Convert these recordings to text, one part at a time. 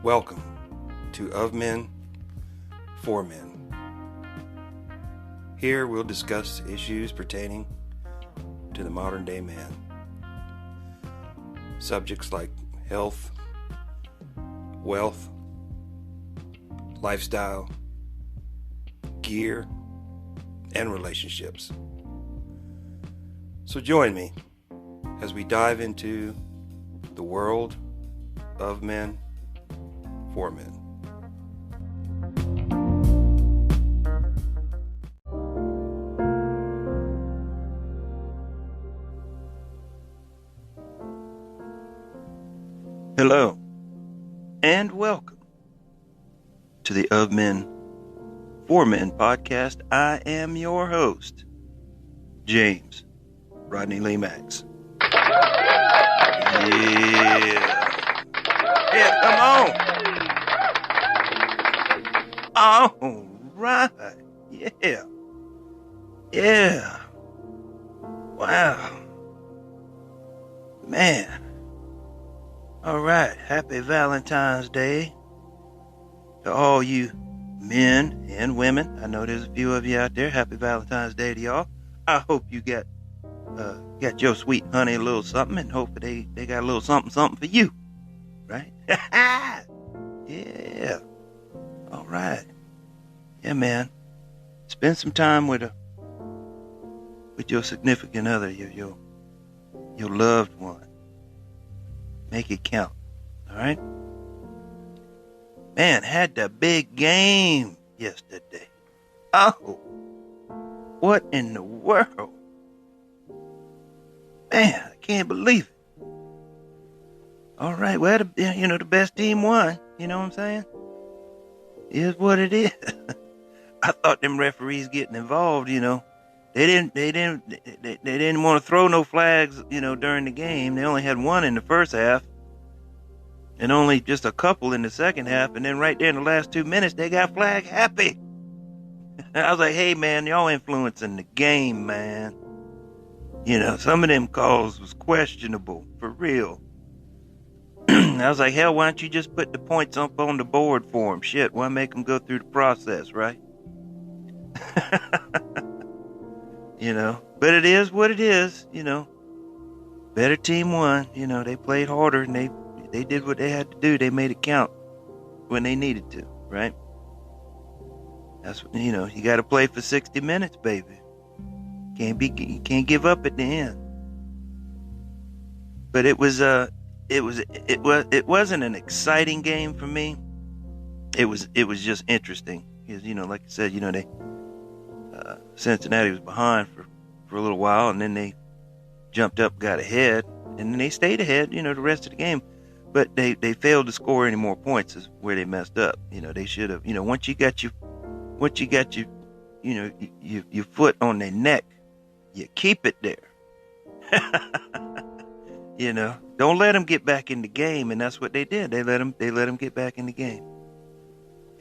Welcome to Of Men, For Men. Here we'll discuss issues pertaining to the modern day man. Subjects like health, wealth, lifestyle, gear, and relationships. So join me as we dive into the world of men, for men. Hello, and welcome to the Of Men, For Men podcast. I am your host, James Rodney Lee Max. Yeah, come on. All right. Yeah. Wow. Man. All right. Happy Valentine's Day to all you men and women. I know there's a few of you out there. Happy Valentine's Day to y'all. I hope you got your sweet honey a little something, and hopefully they got a little something for you. Right? Yeah. All right. Yeah, man. Spend some time with your significant other, your loved one. Make it count. All right? Man, had the big game yesterday. Oh, what in the world? Man, I can't believe it. All right, well, the best team won. You know what I'm saying? It is what it is. I thought them referees getting involved, they didn't want to throw no flags, during the game. They only had one in the first half and only just a couple in the second half. And then right there in the last 2 minutes, they got flag happy. I was like, hey, man, y'all influencing the game, man. Some of them calls was questionable, for real. I was like, hell, why don't you just put the points up on the board for them? Shit, why make them go through the process, right? But it is what it is, Better team won, they played harder and they did what they had to do. They made it count when they needed to, right? That's what, you got to play for 60 minutes, baby. You can't give up at the end. But it wasn't an exciting game for me. It was just interesting because like I said, they Cincinnati was behind for a little while, and then they jumped up, got ahead, and then they stayed ahead, the rest of the game. But they failed to score any more points is where they messed up. They should have. Once you got your foot on their neck, you keep it there. Don't let them get back in the game, and that's what they did. They let them get back in the game,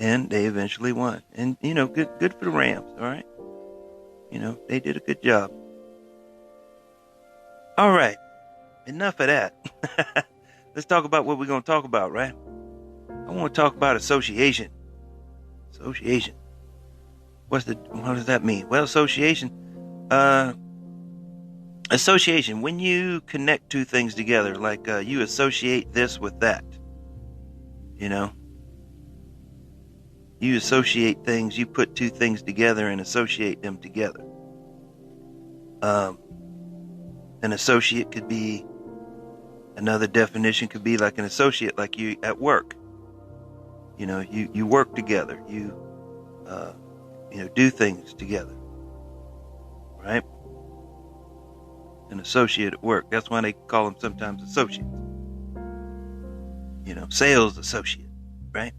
and they eventually won. And good for the Rams. All right, they did a good job. All right, enough of that. Let's talk about what we're gonna talk about, right? I want to talk about association. Association. What does that mean? Well, association. Association, when you connect two things together, like you associate this with that, you associate things, you put two things together and associate them together. An associate could be, another definition could be like an associate, like you at work. You work together, you do things together, right? An associate at work. That's why they call them sometimes associates. Sales associate, right?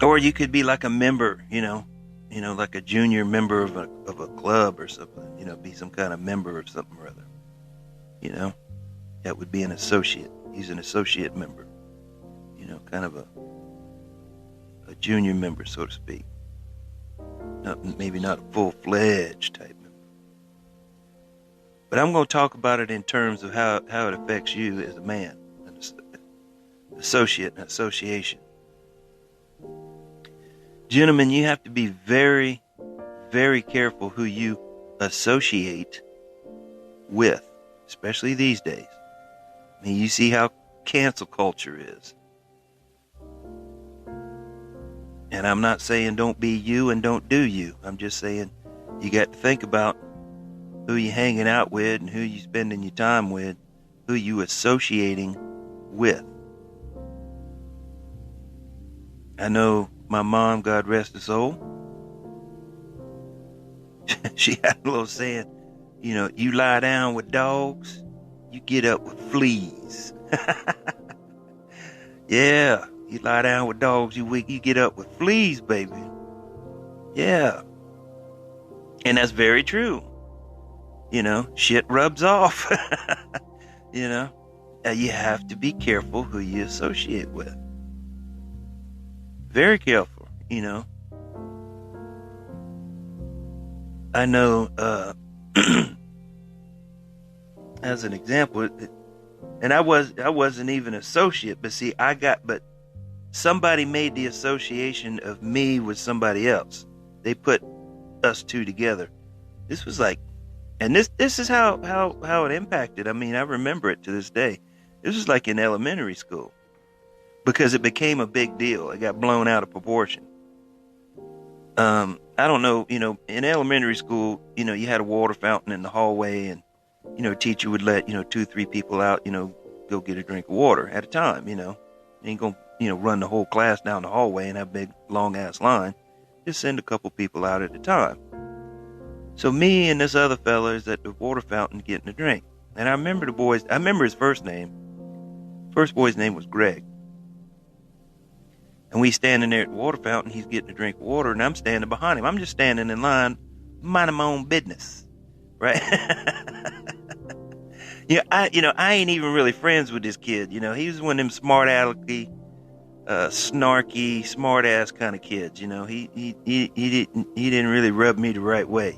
Or you could be like a member, like a junior member of a club or something. Be some kind of member or something or other. That would be an associate. He's an associate member. Kind of a junior member, so to speak. Maybe not a full-fledged type member. But I'm going to talk about it in terms of how it affects you as a man, an associate, an association. Gentlemen, you have to be very, very careful who you associate with, especially these days. I mean, you see how cancel culture is. And I'm not saying don't be you and don't do you. I'm just saying you got to think about who you hanging out with and who you spending your time with, who you associating with. I know my mom, God rest her soul, she had a little saying, you lie down with dogs, you get up with fleas. Yeah, you lie down with dogs, you get up with fleas, baby. Yeah. And that's very true. Shit rubs off. You have to be careful who you associate with. Very careful, I know, as an example, and I wasn't even an associate, but see, but somebody made the association of me with somebody else. They put us two together. This was like, and this is how it impacted. I mean, I remember it to this day. This was like in elementary school, because it became a big deal. It got blown out of proportion. I don't know, in elementary school, you had a water fountain in the hallway, and, teacher would let, 2-3 people out, go get a drink of water at a time, You ain't gonna, run the whole class down the hallway and have a big, long-ass line. Just send a couple people out at a time. So me and this other fella is at the water fountain getting a drink. And I remember his first name. First boy's name was Greg. And we standing there at the water fountain, he's getting a drink of water, and I'm standing behind him. I'm just standing in line, minding my own business, right? I ain't even really friends with this kid. He was one of them smart alecky, snarky, smart ass kind of kids. He didn't really rub me the right way.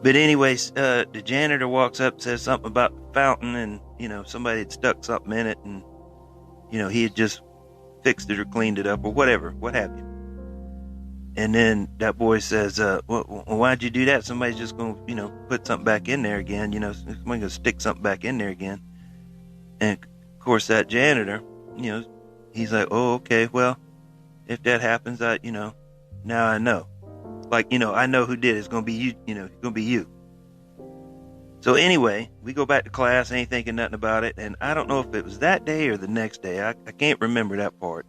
But anyways, the janitor walks up, says something about the fountain, and somebody had stuck something in it, and he had just fixed it or cleaned it up or whatever, what have you. And then that boy says, why'd you do that? Somebody's just going to, put something back in there again. Somebody's going to stick something back in there again. And of course that janitor, he's like, oh, okay, well, if that happens, now I know. Like, I know who did it. It's going to be you, it's going to be you. So anyway, we go back to class, ain't thinking nothing about it. And I don't know if it was that day or the next day. I can't remember that part.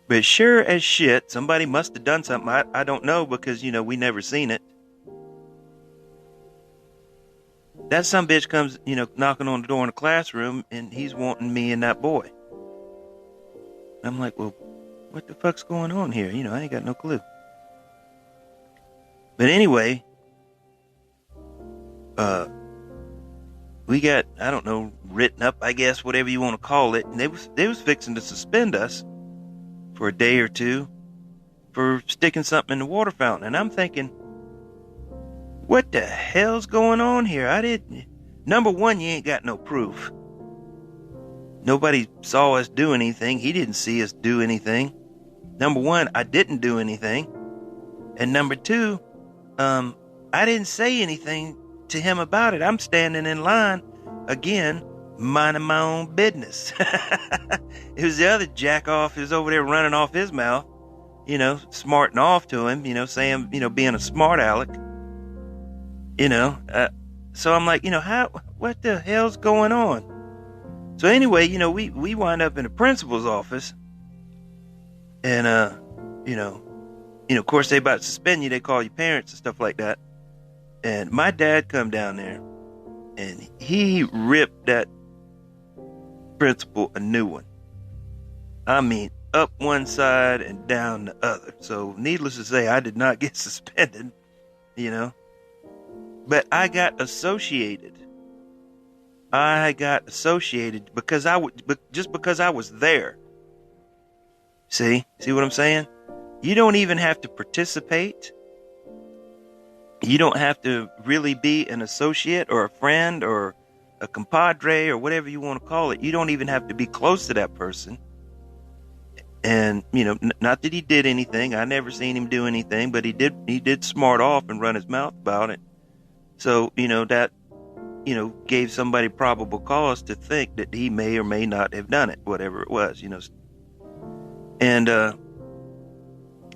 But sure as shit, somebody must have done something. I don't know, because, we never seen it. That sumbitch comes, knocking on the door in the classroom, and he's wanting me and that boy. I'm like, well, what the fuck's going on here? I ain't got no clue. But anyway, we got, I don't know, written up, I guess, whatever you want to call it. And they was fixing to suspend us for a day or two for sticking something in the water fountain. And I'm thinking, what the hell's going on here? Number one, you ain't got no proof. Nobody saw us do anything. He didn't see us do anything. Number one, I didn't do anything. And number two, I didn't say anything to him about it. I'm standing in line again, minding my own business. It was the other jack off who's over there running off his mouth, smarting off to him, saying, being a smart aleck, so I'm like, what the hell's going on? So anyway, we wind up in the principal's office, and, of course they about to suspend you. They call your parents and stuff like that. And my dad come down there, and he ripped that principal a new one. I mean, up one side and down the other. So needless to say, I did not get suspended, but I got associated. Because because I was there. See what I'm saying? You don't even have to participate. You don't have to really be an associate or a friend or a compadre or whatever you want to call it. You don't even have to be close to that person. And, not that he did anything. I never seen him do anything, but he did smart off and run his mouth about it. So, that, gave somebody probable cause to think that he may or may not have done it, whatever it was, And,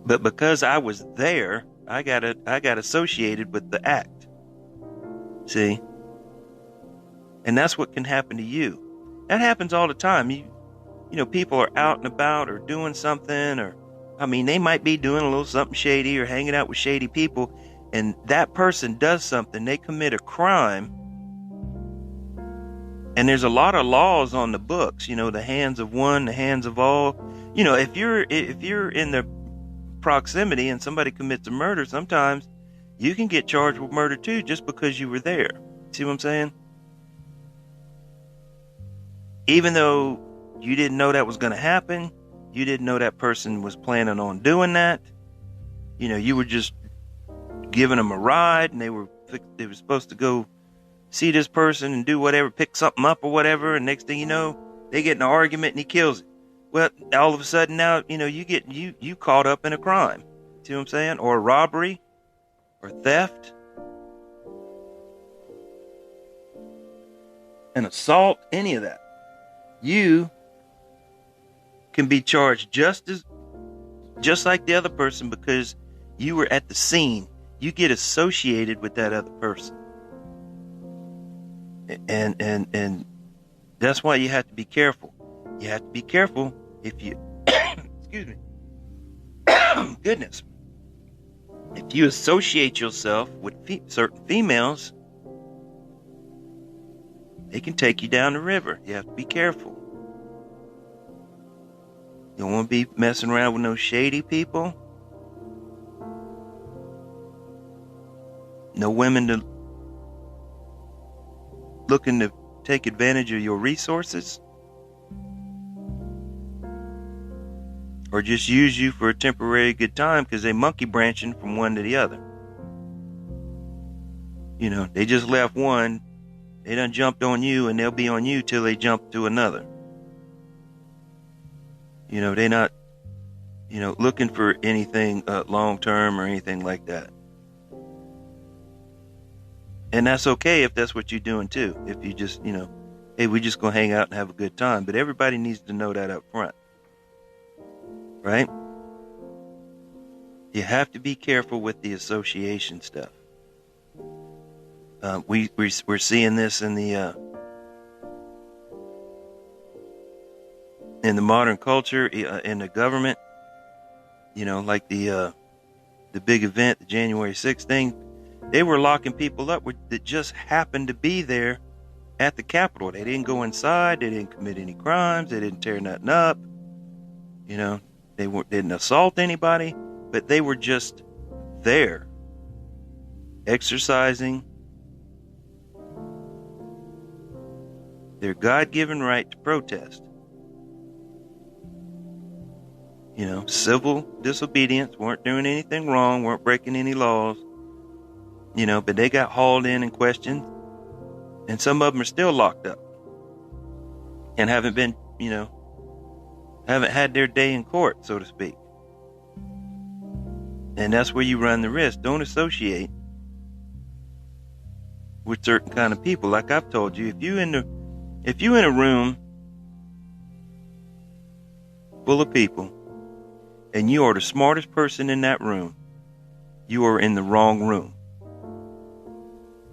but because I was there, I got associated with the act. See? And that's what can happen to you. That happens all the time. People are out and about or doing something, or, they might be doing a little something shady or hanging out with shady people, and that person does something, they commit a crime, and there's a lot of laws on the books, the hands of one, the hands of all. If you're in the proximity and somebody commits a murder, sometimes you can get charged with murder too, just because you were there. See what I'm saying? Even though you didn't know that was going to happen, you didn't know that person was planning on doing that. You were just giving them a ride, and they were supposed to go see this person and do whatever, pick something up or whatever, and next thing you know, they get in an argument and he kills it. Well, all of a sudden now, you caught up in a crime. See what I'm saying? Or a robbery or theft, an assault, any of that. You can be charged just like the other person, because you were at the scene. You get associated with that other person. And that's why you have to be careful. You have to be careful if you excuse me. Goodness. If you associate yourself with certain females, they can take you down the river. You have to be careful. You don't want to be messing around with no shady people. No women looking to take advantage of your resources, or just use you for a temporary good time because they monkey branching from one to the other. They just left one, they done jumped on you, and they'll be on you till they jump to another. They're not, looking for anything long term or anything like that. And that's okay if that's what you're doing too. If you just, hey, we're just going to hang out and have a good time. But everybody needs to know that up front. Right? You have to be careful with the association stuff. We're seeing this in the modern culture, in the government. Like the big event, the January 6th thing. They were locking people up that just happened to be there at the Capitol. They didn't go inside. They didn't commit any crimes. They didn't tear nothing up. They didn't assault anybody, but they were just there, exercising their God-given right to protest. Civil disobedience, weren't doing anything wrong, weren't breaking any laws. But they got hauled in and questioned, and some of them are still locked up and haven't been, haven't had their day in court, so to speak. And that's where you run the risk. Don't associate with certain kind of people. Like I've told you, if you in a room full of people and you are the smartest person in that room, you are in the wrong room.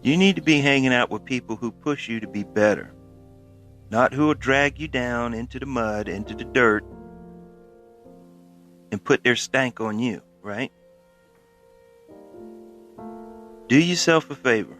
You need to be hanging out with people who push you to be better, not who will drag you down into the mud, into the dirt, and put their stank on you, right? Do yourself a favor.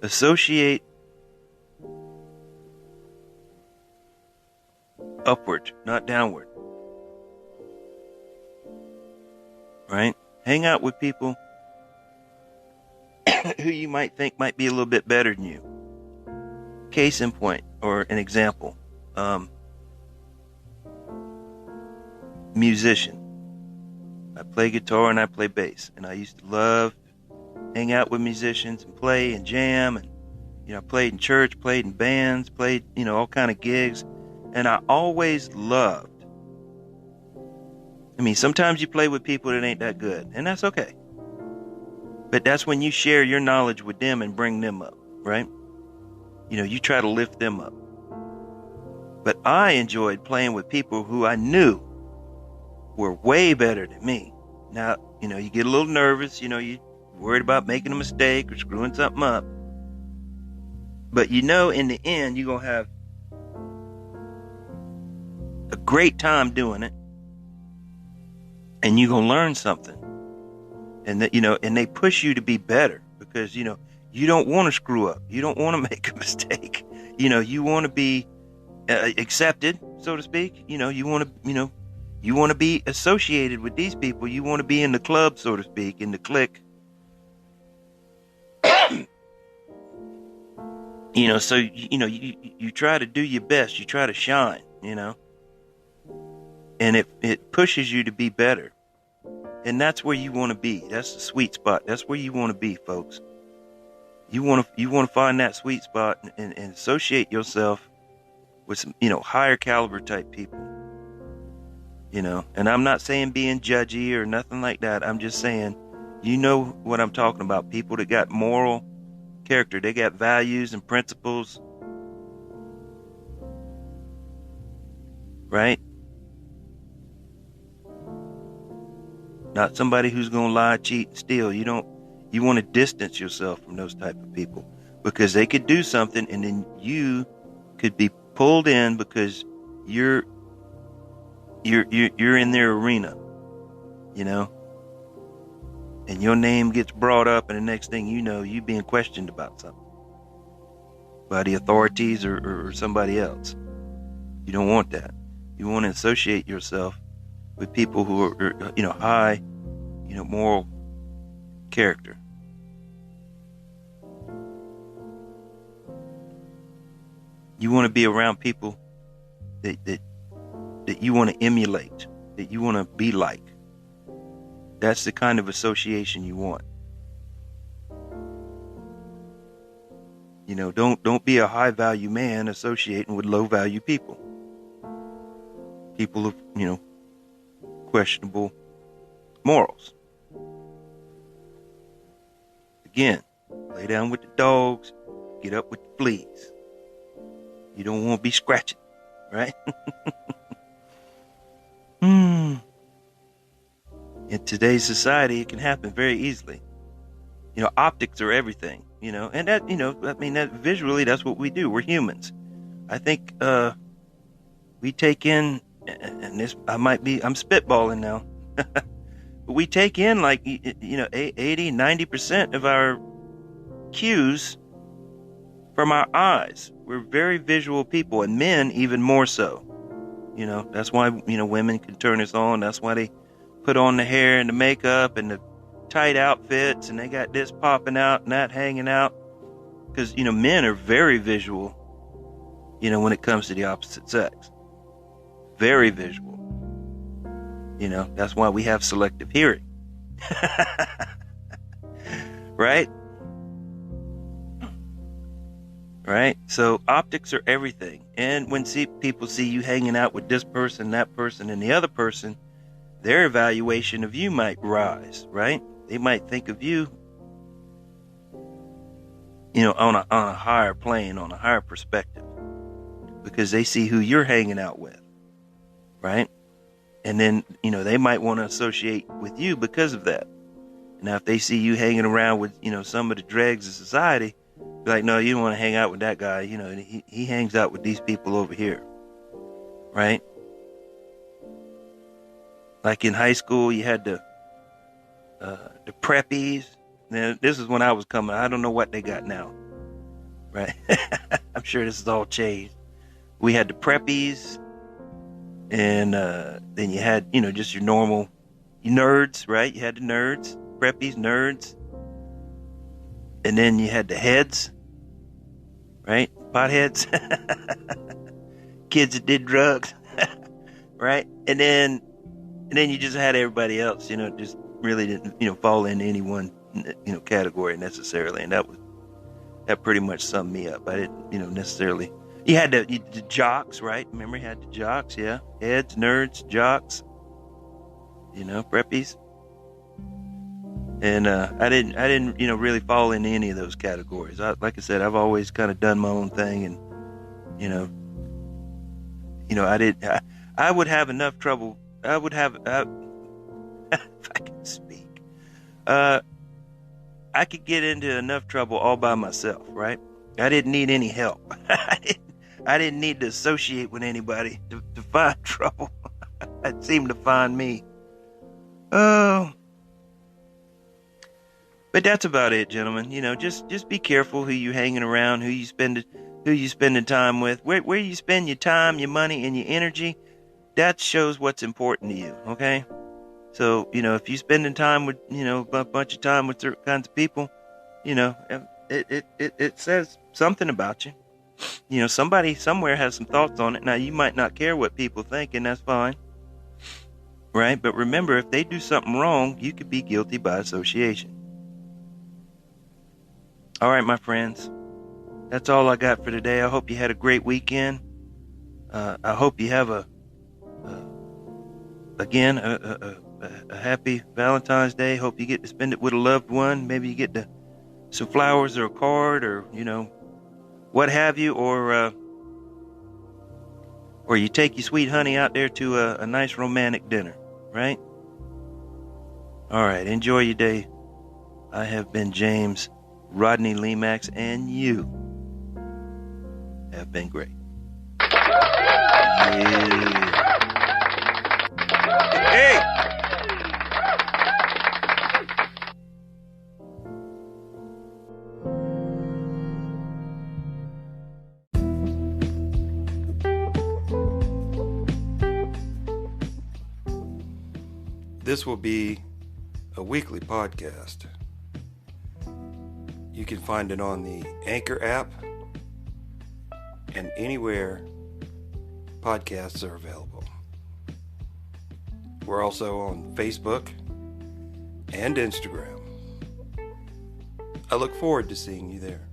Associate upward, not downward. Right? Hang out with people who you might think might be a little bit better than you. Case in point, or an example, musician. I play guitar and I play bass. And I used to love hang out with musicians and play and jam. And, I played in church, played in bands, played, all kind of gigs. And I always loved. I mean, sometimes you play with people that ain't that good, and that's okay. But that's when you share your knowledge with them and bring them up, right? You try to lift them up. But I enjoyed playing with people who I knew were way better than me. Now, you get a little nervous, you worried about making a mistake or screwing something up. But in the end, you're going to have a great time doing it. And you're going to learn something. And that, and they push you to be better because, you don't want to screw up. You don't want to make a mistake. You want to be accepted, so to speak. You want to be associated with these people. You want to be in the club, so to speak, in the clique. So, you try to do your best. You try to shine, and it pushes you to be better. And that's where you want to be. That's the sweet spot. That's where you want to be, folks. You want to find that sweet spot and associate yourself with some, higher caliber type people. And I'm not saying being judgy or nothing like that. I'm just saying, what I'm talking about. People that got moral character. They got values and principles. Right? Not somebody who's going to lie, cheat, and steal. You want to distance yourself from those type of people because they could do something and then you could be pulled in because you're in their arena, and your name gets brought up and the next thing you know, you being questioned about something by the authorities or somebody else. You don't want that. You want to associate yourself with people who are, high, moral character. You want to be around people that you want to emulate, that you want to be like. That's the kind of association you want. Don't be a high value man associating with low value people. People of, questionable morals. Again, lay down with the dogs, get up with the fleas. You don't want to be scratching, right? In today's society, it can happen very easily. Optics are everything, and that, that visually, that's what we do. We're humans. I think we take in, and this, I'm spitballing now, but we take in 80, 90% of our cues from our eyes. We're very visual people, and men even more so. That's why, women can turn us on. That's why they put on the hair and the makeup and the tight outfits, and they got this popping out and that hanging out. Because, men are very visual, when it comes to the opposite sex. Very visual. That's why we have selective hearing. Right? Right? So optics are everything. And when people see you hanging out with this person, that person, and the other person, their evaluation of you might rise, right? They might think of you, on a higher plane, on a higher perspective, because they see who you're hanging out with, right? And then, they might want to associate with you because of that. Now, if they see you hanging around with, some of the dregs of society, be like, no, you don't want to hang out with that guy. He hangs out with these people over here, right? Like in high school, you had the preppies. Now, this is when I was coming. I don't know what they got now, right? I'm sure this is all changed. We had the preppies, and then you had, just your normal nerds, right? You had the nerds, preppies, nerds. And then you had the heads, right? Potheads. Kids that did drugs, right? And then And then you just had everybody else, just really didn't, fall into any one, category necessarily. And that pretty much summed me up. I didn't, necessarily. You had the jocks, right? Remember, you had the jocks, yeah. Heads, nerds, jocks, preppies. And I didn't, really fall into any of those categories. Like I said, I've always kind of done my own thing, and I would have enough trouble. I would have, if I can speak, I could get into enough trouble all by myself, right? I didn't need any help. I didn't need to associate with anybody to find trouble. It seemed to find me. Oh. But that's about it, gentlemen. Just be careful who you hanging around, who you spending time with, where you spend your time, your money, and your energy. That shows what's important to you, okay? So, if you're spending time with, a bunch of time with certain kinds of people, it says something about you. Somebody somewhere has some thoughts on it. Now, you might not care what people think, and that's fine, right? But remember, if they do something wrong, you could be guilty by association. All right, my friends, that's all I got for today. I hope you had a great weekend. I hope you have a happy Valentine's Day. Hope you get to spend it with a loved one. Maybe you get some flowers or a card, or what have you, or you take your sweet honey out there to a nice romantic dinner, right? All right, enjoy your day. I have been James Rodney Lemax, and you have been great. Yeah. Hey! This will be a weekly podcast. You can find it on the Anchor app and anywhere podcasts are available. We're also on Facebook and Instagram. I look forward to seeing you there.